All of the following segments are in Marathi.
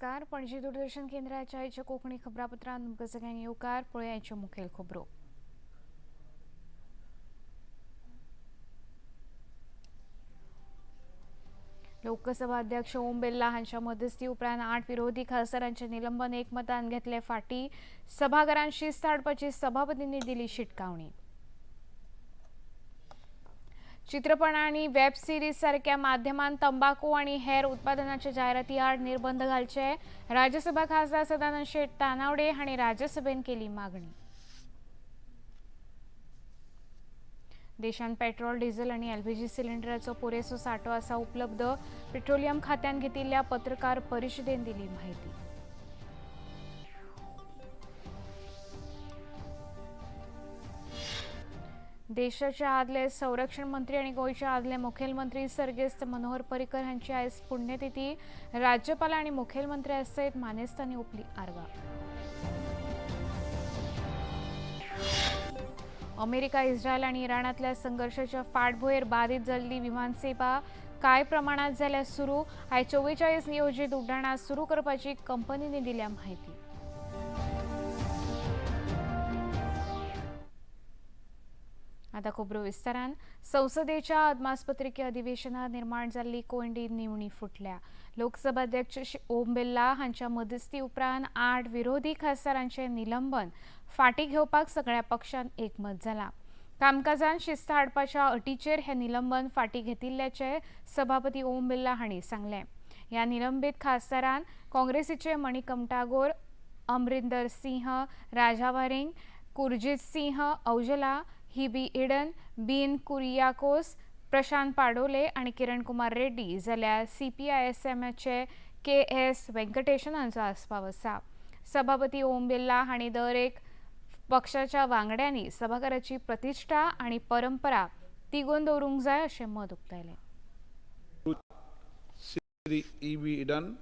नमस्कार. पणजी दूरदर्शन केंद्राच्या आयच्या कोकणी खबरापत्रांत तुमकां सगळ्यांक येवकार. पळोवया आयच्यो मुखेल खबरो. लोकसभा अध्यक्ष ओम बिर्ला हांच्या मध्यस्थी उपरांत 8 विरोधी खासदारांचे निलंबन एकमतान घेतले फाटी. सभाघरांत शिस्त हाडपाची सभापतींनी दिली शिटकावणी. चित्रपट आणि वेब सिरीज सारख्या माध्यमांत तंबाखू आणि हेर उत्पादनांच्या जायराती आड निर्बंध घालचे. राज्यसभा खासदार सदानंद शेट तानावडे हांणी राज्यसभेत केली मागणी. देशांत पेट्रोल, डिझेल आणि एलपीजी सिलिंडराचो पुरेसो सांठो आसा उपलब्ध. पेट्रोलियम खात्यान घेतिल्ल्या पत्रकार परिशदेन दिली माहिती. देशाचे आदले संरक्षण मंत्री आणि गोयचे आदले मुखेलमंत्री सर्गेस्त मनोहर पर्रीकर हांची आयज पुण्यतिथी. राज्यपाल आणि मुखेलमंत्री सयत मानेस्तांनी ओपली आर्गां. अमेरिका, इस्रायल आणि इराणातल्या संघर्षाच्या फाटभुंयेर बाधित जाल्ली विमानसेवा कांय प्रमाणात जाल्यार सुरू. आयज 44 नियोजीत उड्डाणां सुरू करपाची कंपनीने दिल्या माहिती. आता खबरो विस्तारान. संसदेच्या अदमासपत्रिके अधिवेशनात निर्माण जाल्ली कोंडी निवणी फुटल्या. लोकसभा अध्यक्ष ओम बिर्ला हांच्या मध्यस्थी उपरांत 8 विरोधी खासदारांचे निलंबन फाटी घेवपाक सगळ्या पक्षांत एकमत जाला. कामकाजान शिस्त हाडपाच्या अटीचेर हे निलंबन फाटी घेतिल्ल्याचे सभापती ओम बिर्ला हांणी सांगले. ह्या निलंबित खासदारांत काँग्रेसीचे मणिकम टागोर, अमरिंदर सिंह, राजा वारिंग, कुरजीत सिंह औजला, हिबी इडन, बीन कुरियाकोस, प्रशांत पाडोले आणि किरण कुमार रेड्डी जाल्यार CPI-MSचे KS वेंकटेशन हांचो आस्पाव आसा. सभापती ओम बिर्ला हांणी दर एक पक्षाच्या वांगड्यांनी सभाघराची प्रतिष्ठा आणि परंपरा तिगोवन दवरूंक जाय अशें मत उक्तायलें. Shri E.B. Eden,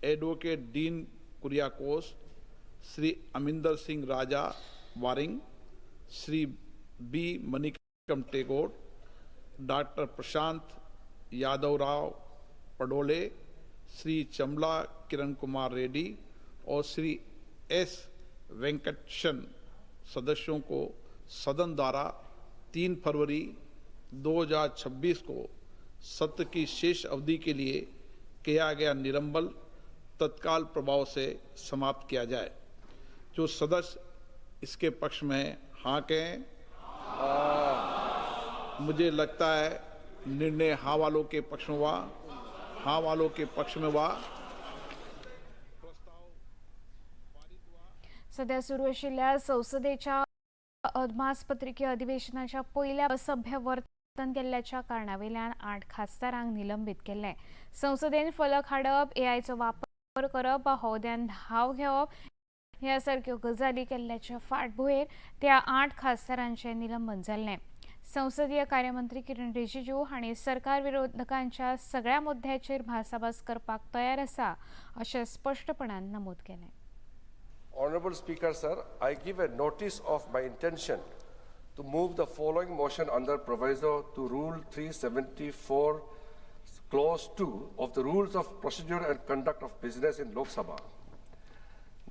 advocate Dean Kuriakose, Shri Amarinder Singh Raja Warring, Shri B. Manickam Tagore, doctor Prashant Yadavrao Padole, Shri Chamala Kiran Kumar Reddy और श्री S. वेंकटेशन सदस्यों को सदन द्वारा 3 फरवरी 2026 को सत्र की शेष अवधि के लिए किया गया निलंबन तत्काल प्रभाव से समाप्त किया जाए. जो सदस्य इसके पक्ष में हाँ कहें. मुझे लगता है निर्णय हाँ वालों के पक्ष में हुआ. हाँ वालों के पक्ष में हुआ. सध्या सुरू आशिल्ल्या संसदेच्या अदमासपत्रिके अधिवेशनाच्या पहिल्या असभ्य वर्तन केल्ल्याच्या कारणावेल्यान 8 खासदारांक निलंबित केले. संसदेन फलक हाडप, AIचो वापर करप वा होद्यान धाव घेवप ह्या सारक्यो गजाली केल्ल्याच्या फाटभुंयेर त्या 8 खासदारांचे निलंबन जाल्ले. संसदीय कार्यमंत्री किरण रिजिजू हांणी सरकार विरोधकांच्या सगळ्या मुद्द्याचेर भासाभास करपाक तयार आसा अशें स्पष्टपणान नमूद केलें. Honorable Speaker, sir, I give a notice of my intention to move the following motion under proviso to Rule 374, Clause 2 of the Rules of Procedure and Conduct of Business in Lok Sabha,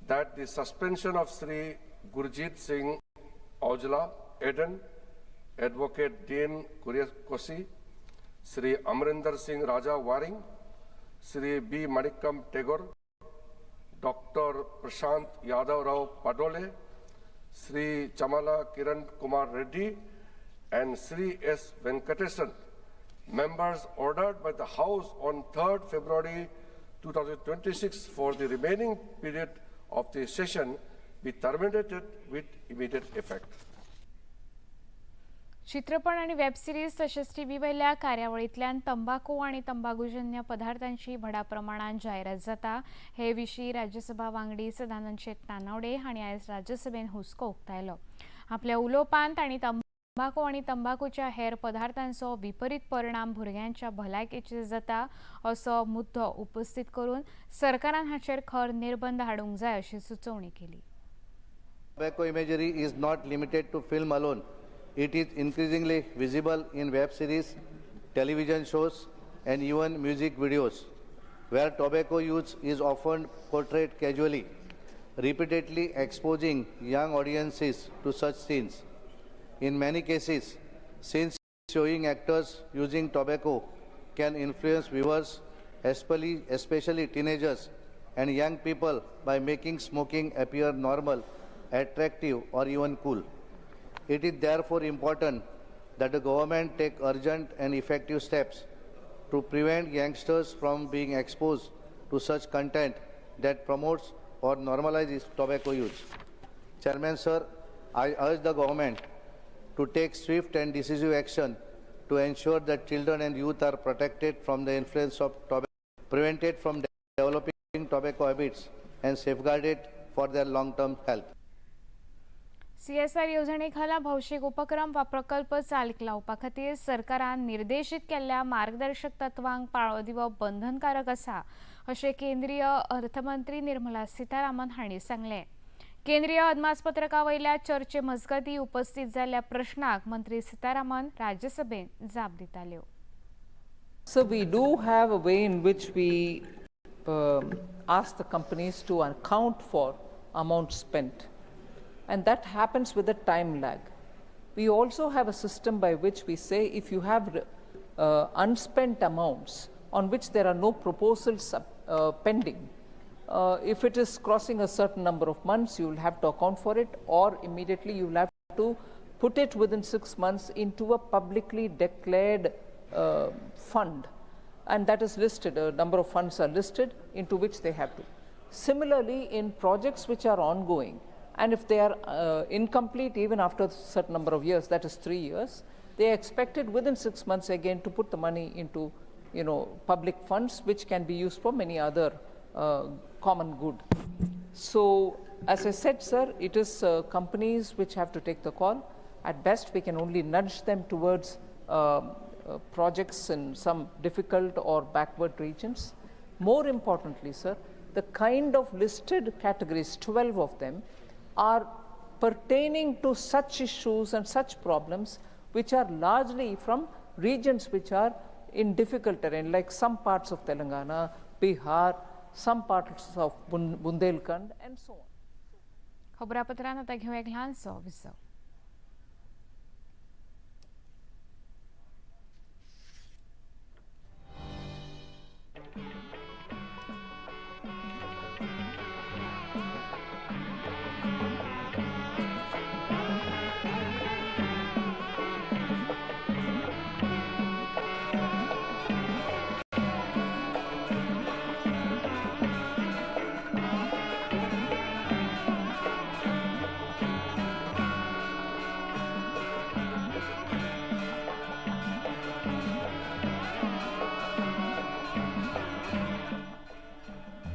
that the suspension of Sri Gurjeet Singh Aujla, Eden, Advocate Dean Kuriakosi, Sri Amrinder Singh Raja Waring, Sri B. Manikam Tagore, Dr. Prashant Yadavrao Padole, Sri Chamala Kiran Kumar Reddy, and Sri S. Venkatesan, members ordered by the House on 3rd February 2026 for the remaining period of the session be terminated with immediate effect. चित्रपट आणि वेब सिरीज तशेंच टीव्ही वयल्या कार्यावळींतल्यान तंबाखू आणि तंबाखूजन्य पदार्थांची व्हडा प्रमाणात जायरात जाता. हे विशीं राज्यसभा वांगडी सदानंद शेट तानावडे हांणी आयज राज्यसभेत हुस्को उक्तायलो. आपल्या उलोवपांत तांणी तंबाखू आणि तंबाखूच्या हेर पदार्थांचो विपरीत परिणाम भुरग्यांच्या भलायकेचेर जाता असो मुद्दो उपस्थित करून सरकारान हाचेर खर निर्बंध हाडूंक जाय अशी सुचोवणी केली. Tobacco imagery is not limited to film alone. It is increasingly visible in web series, television shows, and even music videos. where tobacco use is often portrayed casually, repeatedly exposing young audiences to such scenes. In many cases, scenes showing actors using tobacco can influence viewers, especially teenagers and young people, by making smoking appear normal, attractive, or even cool. It is therefore important that the government take urgent and effective steps to prevent youngsters from being exposed to such content that promotes or normalizes tobacco use. Chairman, sir, I urge the government to take swift and decisive action to ensure that children and youth are protected from the influence of tobacco, prevented from developing tobacco habits, and safeguarded for their long-term health. CSR योजनेखाला भौशीक उपक्रम वा प्रकल्प चालीक लावपा खातीर सरकारान निर्देशीत केल्ल्या मार्गदर्शक तत्वांक पाळो दिवप बंधनकारक आसा अशें केंद्रीय अर्थमंत्री निर्मला सीतारामन हांणी सांगलें. केंद्रीय अदमासपत्रका वयल्या चर्चे मजगतीं उपस्थित जाल्ल्या प्रश्नाक मंत्री सीतारामन राज्यसभेत जाप दिताल्यो. So we do have a way in which we ask the companies to account for amount spent, and that happens with a time lag. We also have a system by which we say if you have unspent amounts on which there are no proposals pending, if it is crossing a certain number of months, you will have to account for it, or immediately you will have to put it within 6 months into a publicly declared fund, and that is listed. A number of funds are listed into which they have to. Similarly, in projects which are ongoing, and if they are incomplete even after a certain number of years, that is 3 years, they are expected within 6 months again to put the money into, public funds, which can be used for many other common good. So, as I said, sir, it is companies which have to take the call. At best, we can only nudge them towards projects in some difficult or backward regions. More importantly, sir, the kind of listed categories, 12 of them, are pertaining to such issues and such problems which are largely from regions which are in difficult terrain, like some parts of Telangana, Bihar, some parts of Bundelkhand, and so on. खबरापत्रान आता घेऊ एक ल्हानसो विसव.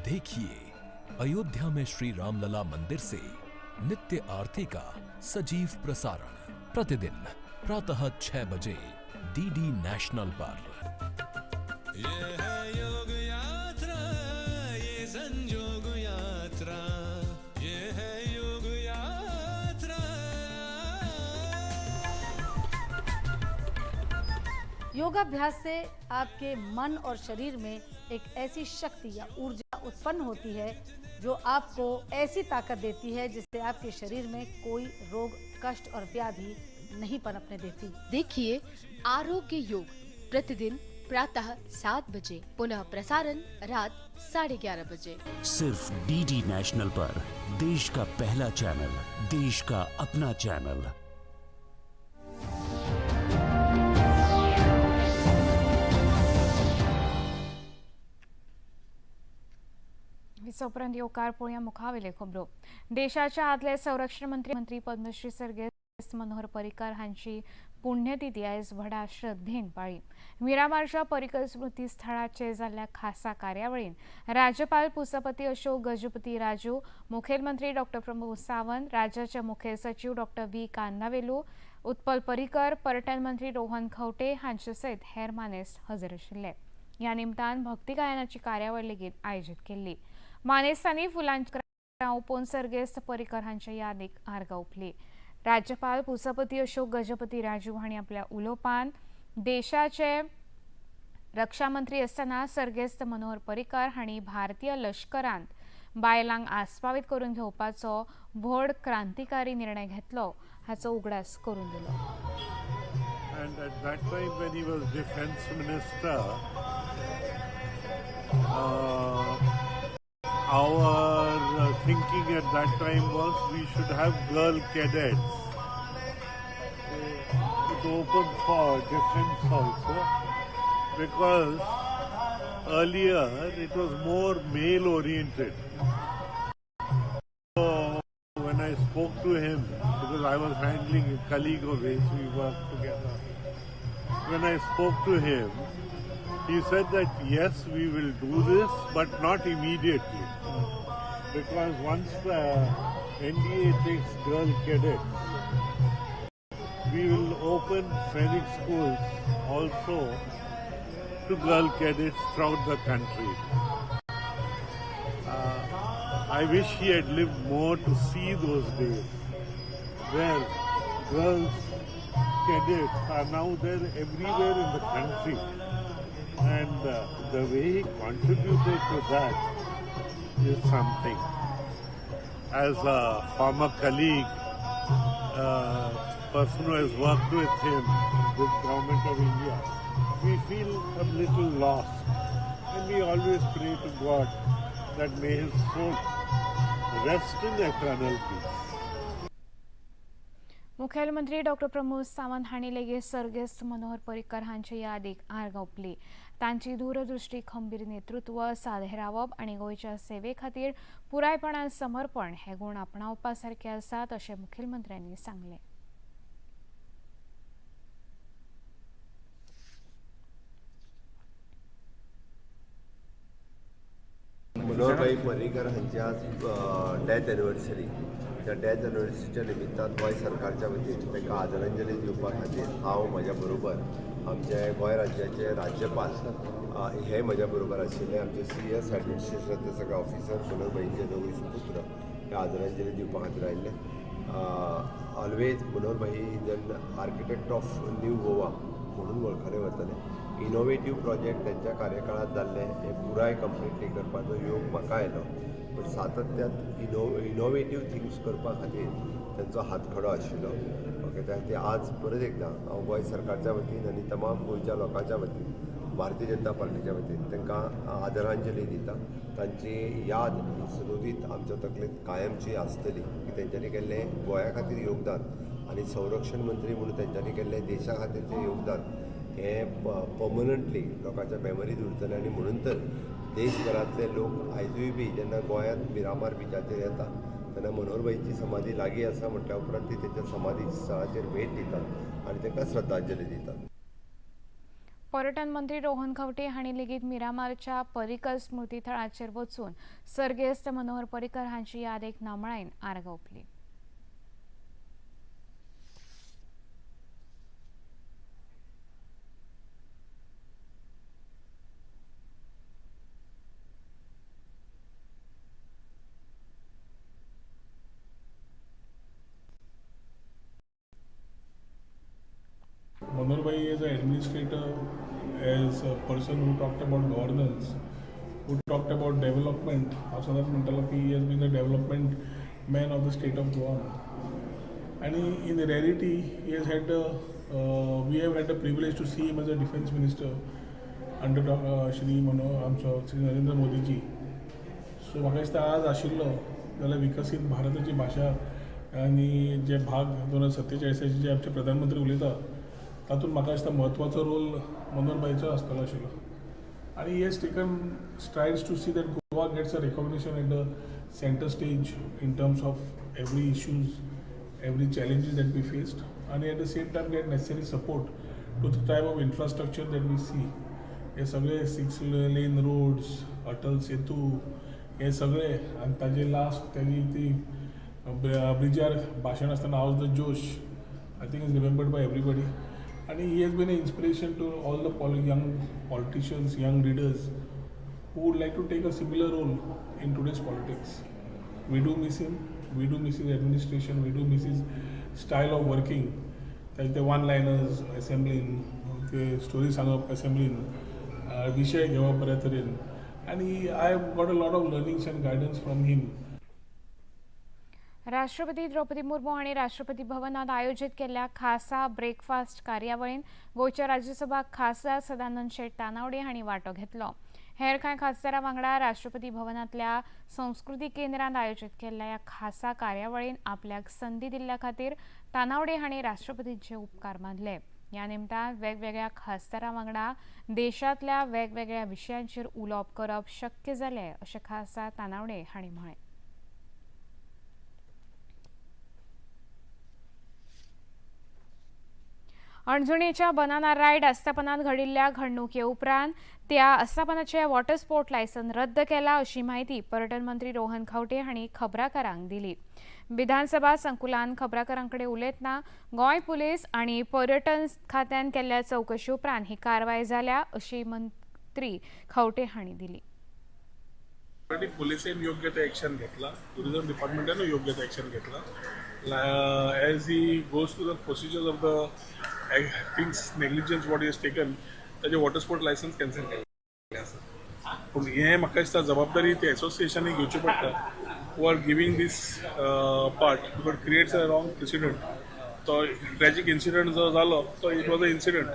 देखिए अयोध्या में श्री रामलला मंदिर से नित्य आरती का सजीव प्रसारण प्रतिदिन प्रातः 6 बजे डीडी नेशनल पर। ये है योग यात्रा, ये संयोग यात्रा, ये है योग यात्रा। योगाभ्यास से आपके मन और शरीर में एक ऐसी शक्ति या ऊर्जा उत्पन्न होती है जो आपको ऐसी ताकत देती है जिससे आपके शरीर में कोई रोग, कष्ट और व्याधि नहीं पनपने देती। देखिए आरोग्य योग प्रतिदिन प्रातः 7 बजे, पुनः प्रसारण रात 11:30 बजे, सिर्फ डीडी नेशनल पर। देश का पहला चैनल, देश का अपना चैनल। विसोपरांत येवकार पळोवया मुखावेल्यो खबरो. देशाच्या आदले संरक्षण मंत्री पद्मश्री सर्गेस्त मनोहर पर्रीकर हांची पुण्यतिथी आयज व्हडा श्रद्धेन पाळी. मिरामारच्या पर्रीकर स्मृती स्थळाचेर जाल्ल्या खासा कार्यावळीन राज्यपाल पुसपती अशोक गजपती राजू, मुखेलमंत्री डॉ प्रमोद सावंत, राज्याचे मुखेल सचिव डॉ व्ही कांदावेलू, उत्पल पर्रीकर, पर्यटन मंत्री रोहन खंवटे हांचे सयत हेर मानेस्त हजर आशिल्ले. ह्या निमतान भक्ती गायनाची कार्यावळ लेगीत आयोजीत केल्ली. मानेस्तांनी फुलांची ओंपून सर्गेस्त पर्रीकर हांच्या यादीक आर्गां ओंपली. राज्यपाल पुसपती अशोक गजपती राजू हांणी आपल्या उलोवपांत देशाचे रक्षा मंत्री असताना सर्गेस्त मनोहर पर्रीकर हांणी भारतीय लष्करांत बायलांक आस्पावीत करून घेवपाचो व्हड क्रांतिकारी निर्णय घेतलो हाचो उगडास करून दिलो. And at that time when he was defense minister, our thinking at that time was we should have girl cadets. It opened for defense also because earlier it was more male oriented. So when I spoke to him, because I was handling a colleague of his, we worked together. When I spoke to him, he said that yes, we will do this, but not immediately. Because once the NDA takes girl cadets, we will open training schools also to girl cadets throughout the country. I wish he had lived more to see those days where girls cadets are now there everywhere in the country, and the way he contributed to that is something. As a former colleague, person who has worked with him, with Government of India, we feel a little lost, and we always pray to God that may his soul rest in eternal peace. मुखेलमंत्री डॉक्टर प्रमोद सावंत हांणी लेगीत सर्गेस्त मनोहर पर्रीकर हांचे यादीक आर्गां ओंपली. तांची दूरदृश्टी, खंबीर नेतृत्व, सादें रावप आनी गोंयच्या सेवे खातीर पुरायपणान समर्पण हे गूण आपणावपा सारके आसात अशें मुखेलमंत्र्यांनी सांगलें. मनोहरभाई पर्रीकर हांची आज डेथ एनिवर्सरी. त्या डेथ एनिवर्सरीच्या निमित्तान गोंय सरकारच्या वतीन तांकां आदरांजली दिवपा खातीर हांव म्हज्या बरोबर आमचे गोंय राज्याचे राज्यपाल हे म्हज्या बरोबर आशिल्ले आमचे CS एडमिनिस्ट्रेशनाचे सगळे ऑफिसर मनोहरभाईचे दोगूय सुपुत्र हे आदरांजली दिवपा खातीर आयिल्ले. Always Manoharbhai is an architect of new Goa म्हणून वळखले वतले. इनोवेटीव प्रोजेक्ट त्यांच्या कार्यकाळात जाल्ले हे पुराय कंप्लिटली करपाचो योग म्हाका आयलो. पण सातत्यात इनोवेटीव थिंग्स करपा खातीर त्यांचो हातखडो आशिल्लो. ओके, ते आज परत एकदां हांव गोंय सरकारच्या वतीन आनी तमाम गोंयच्या लोकांच्या वतीन भारतीय जनता पार्टीच्या वतीन तांकां आदरांजली दिता. तांची याद सदोदीत आमच्या तकलेंत कायमची आसतली की तेंच्यांनी केल्लें गोंया खातीर योगदान आनी संरक्षण मंत्री म्हणून तेंच्यांनी केल्लें देशा खातीरचें योगदान हें पर्मनंटली लोकांच्या मेमरींत उरतलें. आनी म्हणून तर देशभरांतले लोक आयजूय बी जेन्ना गोंयांत मिरामार बिचाचेर येता तेन्ना मनोहरभाईची समाधी लागीं आसा म्हटल्या उपरांत ती तेंच्या समाधी स्थळाचेर भेट दितात आनी तांकां श्रद्धांजली दितात. पर्यटन मंत्री रोहन खंवटे हांणी लेगीत मिरामारच्या पर्रीकर स्मृती थळाचेर वचून सर्गेस्त मनोहर पर्रीकर हांची यादेक नामळायन आर्गां ओंपली. Manor Bhai is an administrator, as a person who talked about governance, who talked about development. Also, he has been the development man of the state of Goa. And in reality, he has had we have had the privilege to see him as a defense minister under Shri Narendra Modi ji. So, म्हाका दिसता आज आशिल्लो जाल्यार विकसीत भारताची भाशा आनी जे भाग 2047 जे आमचे प्रधानमंत्री उलयता तातूंत म्हाका दिसता म्हत्वाचो रोल मनोहर भाईचो आसतलो आशिल्लो. आनी he has taken strides to see that Goa gets a recognition at the centre stage in terms of every issues, every challenges that we faced, आनी at the same time get necessary support to the type of infrastructure that we see. हे सगळे 6 लेन रोड्स, अटल सेतू, हे सगळे आनी ताजे लास्ट तेजी ती ब्रिजार भाशण आसतना how's the josh, I think is remembered by everybody. And he has been an inspiration to all the young politicians, young leaders who would like to take a similar role in today's politics. We do miss him, we do miss his administration, we do miss his style of working. Like the one-liners assembling, the story sung up assembling, विषय घेवप बरे तरेन आनी I have got a lot of learnings and guidance from him. राष्ट्रपती द्रौपदी मुर्मू हांणी राष्ट्रपती भवनात आयोजीत केल्ल्या खासा ब्रेकफास्ट कार्यावळींत गोंयचे राज्यसभा खासदार सदानंद शेट तानावडे हांणी वांटो घेतलो. हेर कांय खासदारां वांगडा राष्ट्रपती भवनांतल्या संस्कृती केंद्रांत आयोजीत केल्ल्या ह्या खासा कार्यावळींत आपल्याक संदी दिल्ल्या खातीर तानावडे हांणी राष्ट्रपतींचे उपकार मानले. ह्या निमतान वेगवेगळ्या खासदारां वांगडा देशांतल्या वेगवेगळ्या विशयांचेर उलोवप करप शक्य जालें अशें खासदार तानावडे हांणी म्हळें. अणजुणेच्या बनाना रायड आस्थापनात घडिल्ल्या घडणुके उपरांत त्या आस्थापनाचे वॉटर स्पोर्ट लायसन रद्द केला अशी माहिती पर्यटन मंत्री रोहन खंवटे हांणी खबराकारांक दिली. विधानसभा संकुलान खबराकारांकडे उलयतना गोंय पुलीस आनी पर्यटन खात्यान केल्ल्या चवकशी उपरांत ही कारवाय जाल्या अशी मंत्री खंवटे हांणी दिली. पुलिसेन योग्य ते एक्शन घेतला, टुरिझम डिपार्टमेंटान योग्य ते एक्शन घेतला. As he goes to the procedures of the things negligence what is taken ताजे वॉटर स्पोर्ट लायसन्स कॅन्सल केले आसा. पूण हे म्हाका दिसता जबाबदारी ते एसोसिएशनाक घेवची पडटा who are giving this part because creates a wrong precedent. So tragic incident जो जालो so it was an incident,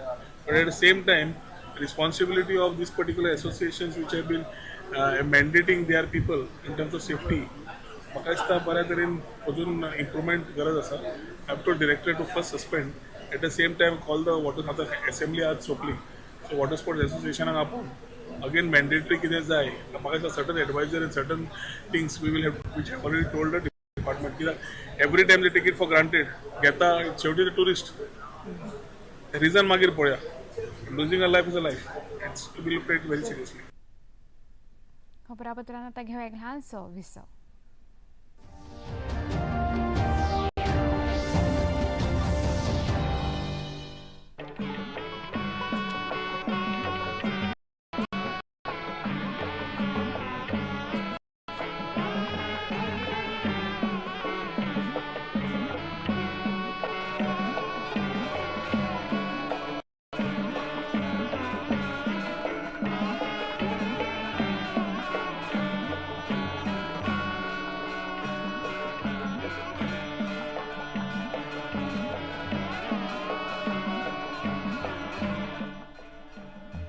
but at the same time responsibility of these particular associations which have been mandating their people in terms of safety म्हाका दिसता बऱ्या तरेन अजून इम्प्रुवमेंट गरज आसा. Have to director to first suspend at the same time call the water आतां असेंब्ली आज सोंपली सो वॉटर स्पोर्ट्स एसोसिएशनाक आपोवन again mandatory कितें जाय म्हाका दिसता certain adviser and certain things we will have which I already told the department कित्याक every time they take it for granted घेता शेवटी ते टुरिस्ट रिजन मागीर पळया. Losing a life is a life. It's to be looked at very seriously. खबरापत्रान आतां घेवया एक ल्हानसो विसव.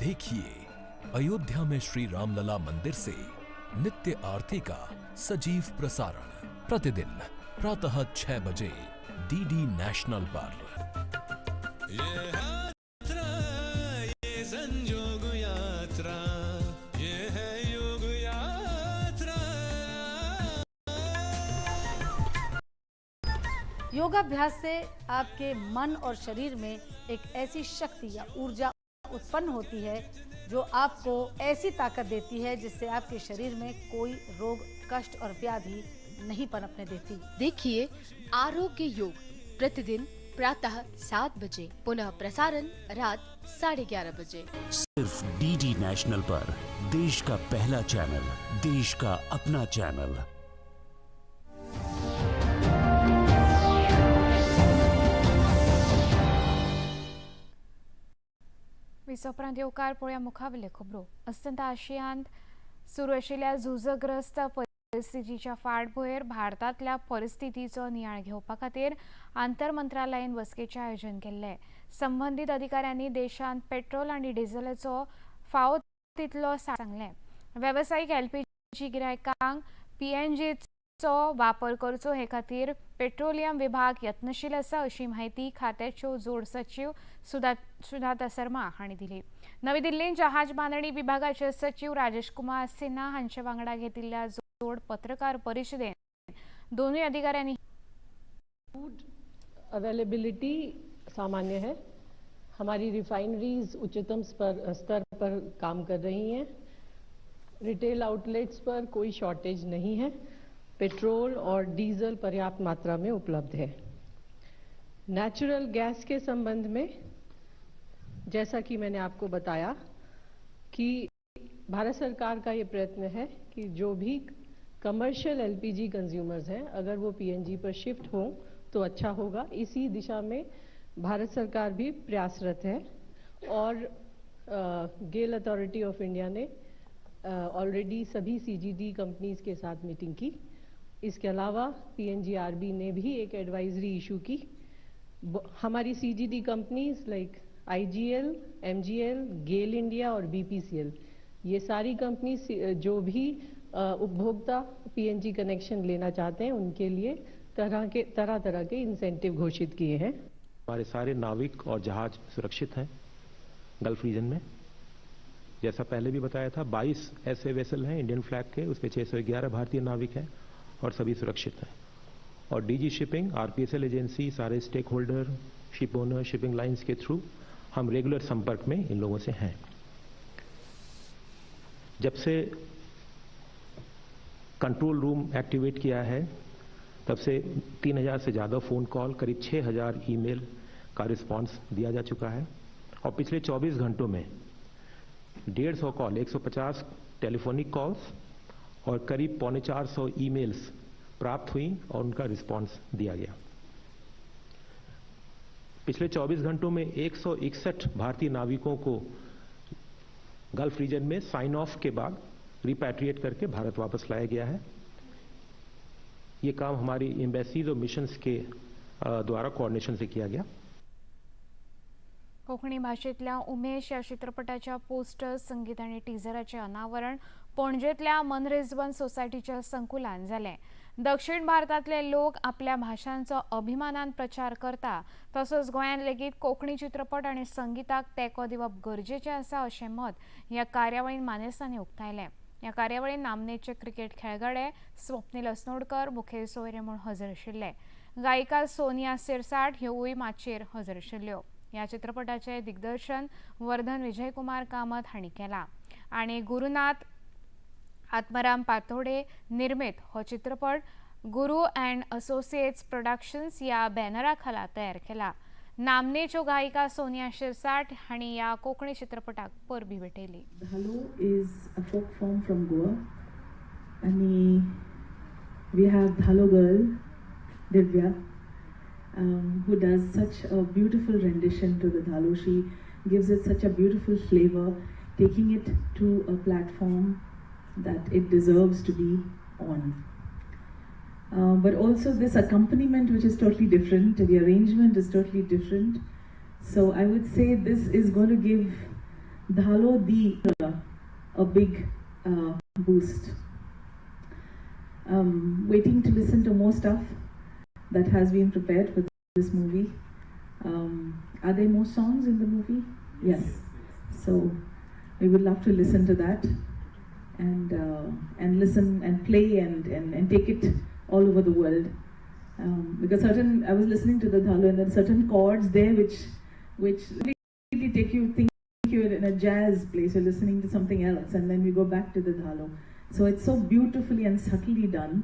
देखिए अयोध्या में श्री रामलला मंदिर से नित्य आरती का सजीव प्रसारण प्रतिदिन प्रातः 6 बजे डीडी नेशनल पर. ये यात्रा ये संयोग यात्रा ये है योग यात्रा. योगाभ्यास से आपके मन और शरीर में एक ऐसी शक्ति या ऊर्जा उत्पन्न होती है जो आपको ऐसी ताकत देती है जिससे आपके शरीर में कोई रोग, कष्ट और व्याधि नहीं पनपने देती. देखिए आरोग्य योग प्रतिदिन प्रातः 7 बजे, पुनः प्रसारण रात 11:30 बजे. सिर्फ डीडी नेशनल पर, देश का पहला चैनल, देश का अपना चैनल. विसोपरांत येवकार पळोवया मुखावेल्यो खबरो. अस्तंत आशियांत सुरू आशिल्ल्या झुजग्रस्त परिस्थितीच्या फाटभुंयेर भारतांतल्या परिस्थितीचो नियाळ घेवपा खातीर आंतर मंत्रालयीन बसकेचें आयोजन केल्लें. संबंदीत अधिकाऱ्यांनी देशांत पेट्रोल आनी डिझेलाचो फावो तितलो सांगलें. वेवसायीक एलपीजी गिरायकांक पीएनजीचो वापर करचो हे खातीर पेट्रोलियम विभाग यत्नशील आसा अशी माहिती खात्याच्यो जोड सचीव सुजाता शर्मा हांणी दिली. नवी दिल्लींत जहाज बांदणी विभागाचे सचीव राजेश कुमार सिन्हा हांचे वांगडा घेतिल्ल्या जोड पत्रकार परिशदेंत दोनूय अधिकाऱ्यांनी फूड अवेलेबिलिटी सामान्य है. हमारी रिफाइनरीज उच्चतम स्तर पर काम कर रही हैं. रिटेल आउटलेट्स पर कोई शॉर्टेज नहीं है. पेट्रोल और डीजल पर्याप्त मात्रा में उपलब्ध है. नेचुरल गैस के संबंध में जैसा कि मैंने आपको बताया कि भारत सरकार का ये प्रयत्न है कि जो भी कमर्शियल एलपीजी कंज्यूमर्स हैं अगर वो पीएनजी पर शिफ्ट हों तो अच्छा होगा. इसी दिशा में भारत सरकार भी प्रयासरत है और गेल अथॉरिटी ऑफ इंडिया ने ऑलरेडी सभी CGD कंपनीज के साथ मीटिंग की। इसके अलावा PNGRB ने भी एक एडवाइजरी इशू की। हमारी CGD companies like IGL, MGL, गेल इंडिया और BPCL, ये सारी कंपनीज जो भी उपभोक्ता PNG कनेक्शन लेना चाहते हैं उनके लिए तरह तरह के इंसेंटिव घोषित किए हैं। हमारे सारे नाविक और जहाज सुरक्षित हैं गल्फ रीजन में। जैसा पहले भी बताया था, 22 ऐसे वेसल हैं इंडियन फ्लैग के, उसमें 611 भारतीय नाविक हैं और सभी सुरक्षित हैं। और DG शिपिंग, RPSL एजेंसी, सारे stake holder, ship owner, shipping lines के थ्रू हम रेगुलर संपर्क में इन लोगों से हैं। जब से कंट्रोल रूम एक्टिवेट किया है तब से 3000 से ज़्यादा फ़ोन कॉल, करीब 6000 ईमेल का रिस्पांस दिया जा चुका है। और पिछले 24 घंटों में 150 कॉल, 150 टेलीफोनिक कॉल्स और करीब 450 ईमेल्स प्राप्त हुई और उनका रिस्पांस दिया गया। पिछले 24 घंटों में 161 भारतीय नाविकों को गल्फ रीजन में साइन ऑफ के बाद रिपैट्रिएट करके भारत वापस लाया गया है। ये काम हमारी एम्बेसीज और मिशंस के द्वारा कोऑर्डिनेशन से किया गया। कोकणी भाषेतल्या उमेश या चित्रपटाच्या पोस्टर्स, संगीत आणि टीझराचे अनावरण पणजेतल्या मनरिजवन सोसायटीच्या संकुलान जालें। दक्षिण भारतातले लोक आपल्या भाषांचो अभिमानान प्रचार करता, तसोच गोंयांत लेगीत कोंकणी चित्रपट आणि संगीताक तेंको दिवप गरजेचें आसा अशें मत ह्या कार्यावळीन मानेस्तांनी उक्तायलें। ह्या कार्यावळीन नामनेचे क्रिकेट खेळगडे स्वप्नील अस्नोडकर मुखेल सोयरे म्हूण हजर आशिल्ले। गायिका सोनिया सिरसाट ह्योय माचयेर हजर आशिल्ल्यो। ह्या चित्रपटाचे दिग्दर्शन वर्धन विजयकुमार कामत हांणी केलां आनी गुरुनाथ आत्माराम पातोडे निर्मित हो चित्रपट गुरु अँड असोसिएट्स प्रोडक्शन्स या बॅनरा खाला तयार केला। नामनेच्यो गायिका सोनिया शिरसाट हांणी ह्या कोंकणी चित्रपटाक परबी भेटयली। धालो is a folk form from Goa and we have Dhalo girl Divya who does such a beautiful rendition to the Dhalo. She gives it such a beautiful flavor, taking it to a platform that it deserves to be on. But also this accompaniment which is totally different, the arrangement is totally different. So I would say this is going to give Dhalo a big boost. Waiting to listen to more stuff that has been prepared for this movie. Are there more songs in the movie? Yes. So we would love to listen to that and listen and play and take it all over the world. Because I was listening to the Dhalo and there are certain chords there which really think you're in a jazz place, you're listening to something else, and then we go back to the Dhalo. So it's so beautifully and subtly done.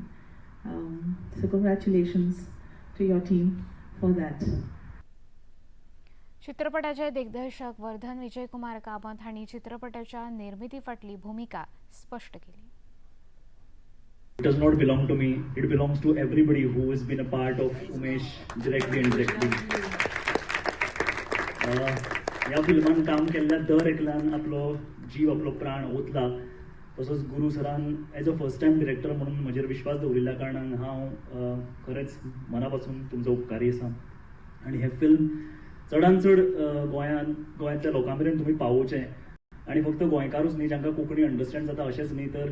So congratulations to your team for that. चित्रपटाचे दिग्दर्शक वर्धन विजयकुमार कामत हांणी चित्रपटाच्या निर्मिती फाटली भूमिका स्पष्ट केली। It does not belong to me. It belongs to everybody who has been a part of Umesh directly and indirectly. ह्या फिल्मान काम केल्ल्या दर एकल्यान आपलो जीव, आपलो प्राण ओतला। तसोच गुरु सरान as a first time director म्हणून म्हजेर विश्वास दवरिल्ल्या कारणान हांव खरेंच मना पासून तुमचो उपकारी आसा। आनी हे फिल्म चडांत चड गोंयांतल्या लोकां मेरेन तुमी पावोवचें। आनी फक्त गोंयकारूच न्ही, जांकां कोंकणी अंडरस्टँड जाता अशेंच न्ही, तर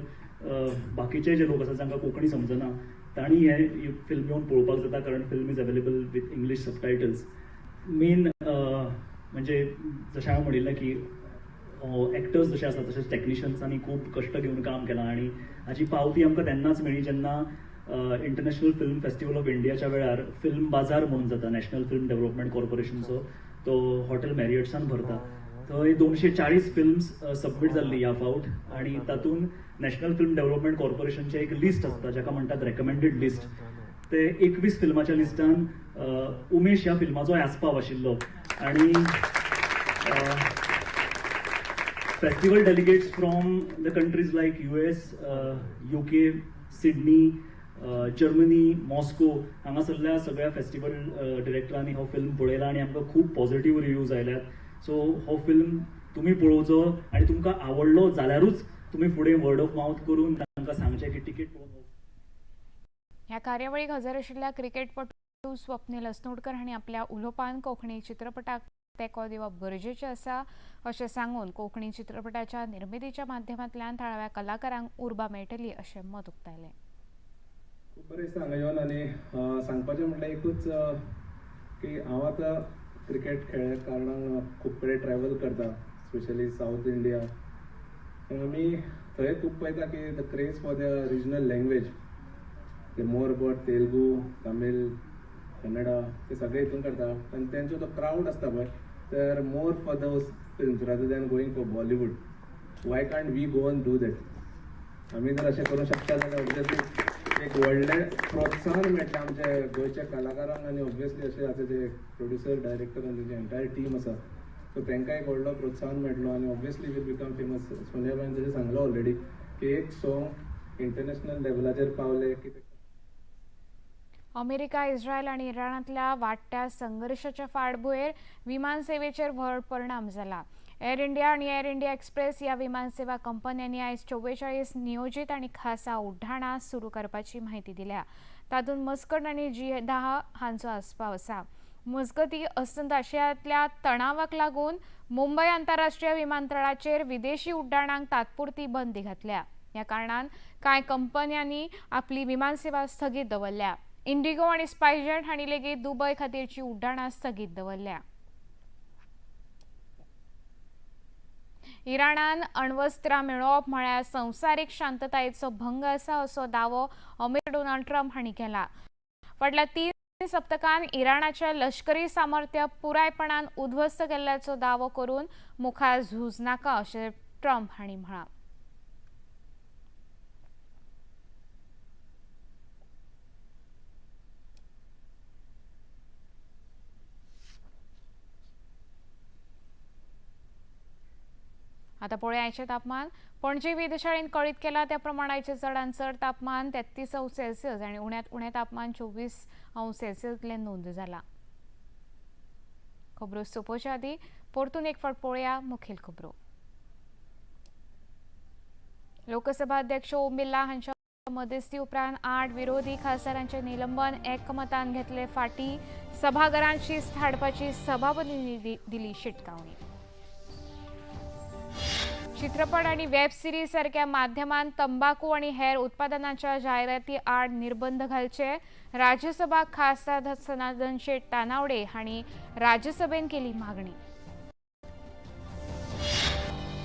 बाकीचे जे लोक आसात जांकां कोंकणी समजना तांणी हे फिल्म येवन पळोवपाक जाता, कारण film is available with English subtitles. Main म्हणजे जशें हांवें म्हणिल्लें की एक्टर्स जशे आसात तशेंच टेक्निशियन्सांनी खूब कश्ट घेवन काम केलां आनी हाची पावती आमकां तेन्नाच मेळ्ळी जेन्ना इंटरनॅशनल फिल्म फेस्टिवल ऑफ इंडियाच्या वेळार फिल्म बाजार म्हणून जाता नॅशनल फिल्म डेव्हलपमेंट कॉर्पोरेशनचो, तो हॉटेल मॅरियट्सान भरता। थंय 240 फिल्म्स सबमीट जाल्ली ह्या फावट आनी तातूंत नॅशनल फिल्म डेव्हलपमेंट कॉर्पोरेशनचे एक लिस्ट आसता जाका म्हणटात रेकमेंडेड लिस्ट। ते 21 फिल्माच्या लिस्टान उमेश ह्या फिल्माचो आस्पाव आशिल्लो आनी festival delegates from the countries like US, UK, Sydney, Germany, Moscow हांगासरल्या सगळ्या फेस्टिवल डिरेक्टरांनी हो फिल्म पळयला आनी आमकां खूब पॉझिटिव्ह रिव्ह्यूज आयल्यात। सो हो फिल्म तुम्ही पळोवचो आनी तुमकां आवडलो जाल्यारूच तुम्ही फुडें वर्ड ऑफ माउथ करून तांकां सांगचें की टिकेट पळोवन ह्या कार्यावळीक हजर आशिल्ल्या क्रिकेटपटू स्वप्नील अस्नोडकर हांणी आपल्या उलोवपान कोंकणी चित्रपटाक तेंको दिवप गरजेचें आसा अशें सांगून कोंकणी चित्रपटाच्या निर्मितीच्या माध्यमांतल्यान थळाव्या कलाकारांक उर्बा मेळटली अशें मत उक्तायलें. खूब बरें दिसता हांगा येवन आनी सांगपाचें म्हटल्यार एकूच की हांव आतां क्रिकेट खेळ्ळ्या कारणान खूब कडेन ट्रॅवल करता, स्पेशली सावथ इंडिया. आमी थंय खूब पळयता की the craze for the regional language, ते मोर अबाउट तेलुगू, तमीळ, कन्नडा, ते सगळे हितून करता आनी तेंचो तो क्रावड आसता पळय तर more for those films rather than going for Bollywood. Why can't we go on do that? आमी जर अशें करूंक शकता जाल्यार ऑब्वियसली एक व्हडलें प्रोत्साहन मेळटा आमच्या गोंयच्या कलाकारांक आनी ऑब्वियसली अशें आतां जे प्रोड्युसर, डायरेक्टर आनी तेजी एंटायर टीम आसा सो तांकां एक व्हडलो प्रोत्साहन मेळटलो आनी ऑब्वियसली वील बिकम फेमस. सोनियाबाईन तशें सांगलो ऑलरेडी की एक सॉंग इंटरनॅशनल लेवलाचेर पावले की अमेरिका, इस्रायल आणि इराणातल्या वाडट्या संघर्षाच्या फाटभुंयेर विमान सेवेचेर व्हड परिणाम जाला. एअर इंडिया आणि एअर इंडिया एक्सप्रेस ह्या विमान सेवा कंपन्यांनी आयज 44 नियोजीत आणि खासा उड्डाणां सुरू करपाची माहिती दिल्या. तातूंत मस्कट आणि Jeddah हांचो आस्पाव आसा. मस्कत ही अस्तंत आशियांतल्या तणावाक लागून मुंबय आंतरराष्ट्रीय विमानतळाचेर विदेशी उड्डाणांक तात्पुरती बंदी घातल्या. ह्या कारणान कांय कंपन्यांनी आपली विमान सेवा स्थगीत दवरल्या. इंडिगो आणि स्पायसजेट हांणी लेगीत दुबय खातीरची उड्डाणां स्थगीत दवरल्या. इराणान अण्वस्त्रां मेळोवप म्हळ्यार संवसारीक शांततायेचो भंग आसा असो दावो अमेरिका डोनाल्ड ट्रम्प हांणी केला. फाटल्या 3 सप्तकांत इराणाचें लश्करी सामर्थ्य पुरायपणान उध्वस्त केल्ल्याचो दावो करून मुखार झूज नाका अशें ट्रम्प हांणी म्हळां. आता पळोवया आयचें तापमान. पणजी वेधशाळेन कळीत केला त्या प्रमाण आयचे चडांत चड तापमान 33°C आनी उण्यांत उणें तापमान 24°C इतलें नोंद जाला. खबरो सोंपोवचे आदीं परतून एक फावट पळोवया मुखेल खबरो. लोकसभा अध्यक्ष ओम बिर्ला हांच्या मध्यस्थी उपरांत 8 विरोधी खासदारांचें निलंबन एकमतान घेतले फाटीं. सभाघरांत शिस्त हाडपाची सभापतींनी दिली शिटकावणी. चित्रपट आणि वेब सिरीज सारख्या माध्यमांत तंबाखू आणि हेर उत्पादनांच्या जायराती आड निर्बंध घालचे राज्यसभा खासदार सनातन शेट तानावडे हांणी राज्यसभेन केली मागणी.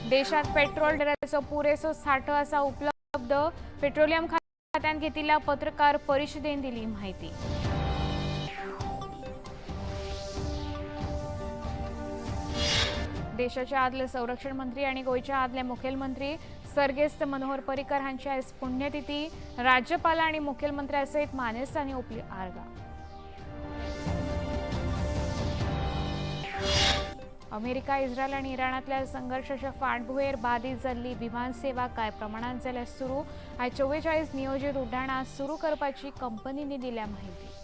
देशात पेट्रोल डिझेलाचो पुरेसो सांठो आसा उपलब्ध. पेट्रोलियम खात्यान घेतिल्ल्या पत्रकार परिशदेन दिली माहिती. देशाचे आदले संरक्षण मंत्री आणि गोयचे आदले मुखेलमंत्री सर्गेस्त मनोहर पर्रीकर हांची आयज पुण्यतिथी. राज्यपाल आणि मुखेलमंत्र्या सयत मानेस्तांनी ओपली आर्गां. अमेरिका, इस्रायल आणि इराणातल्या संघर्षाच्या फाटभुंयेर बाधित जाल्ली विमान सेवा कांय प्रमाणात जाल्यार सुरू. आयज 44 नियोजीत उड्डाणां सुरू करपाची कंपनींनी दिल्या माहिती.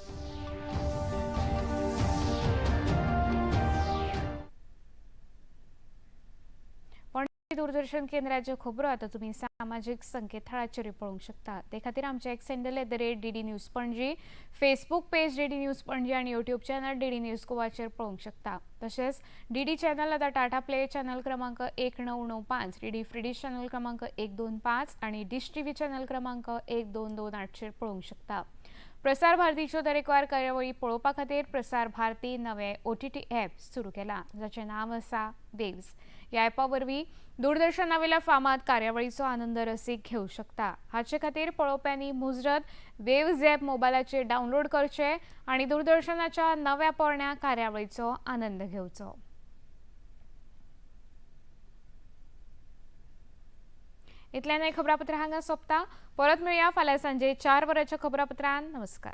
दूरदर्शन केंद्राच्यो खबरो आता तुम्ही सामाजिक संकेतथळाचेर पळोवंक शकता. ते खातीर आमचे x handle @DD news Panaji, Facebook page DD news Panaji आणि यूट्यूब चॅनल DD न्यूज गोवाचेर पळोवंक शकता. तशेंच DD चॅनल आता टाटा प्ले चॅनल क्रमांक 1995, DD फ्री डिश चॅनल क्रमांक 125 आणि डिश टीव्ही चॅनल क्रमांक 1228चेर पळोवंक शकता. प्रसार भारतीच्यो तरेकवार कार्यावळी पळोवपा खातीर प्रसार भारती नवें OTT ॲप सुरू केलां, जाचें नांव आसा वेव्स. ह्या ॲपा वरवीं दूरदर्शनावेल्या फामाद कार्यावळीचो आनंद रसीक घेवंक शकता. हाचे खातीर पळोवप्यांनी मुजरत वेव्स ॲप मोबायलाचेर डावनलोड करचें आनी दूरदर्शनाच्या नव्या पोरण्या कार्यावळीचो आनंद घेवचो. इतल्यान खबरापत्र हांगा सोंपता. परत मेळुया फाल्यां सांजे 4 वरांच्या खबरापत्रांत. नमस्कार.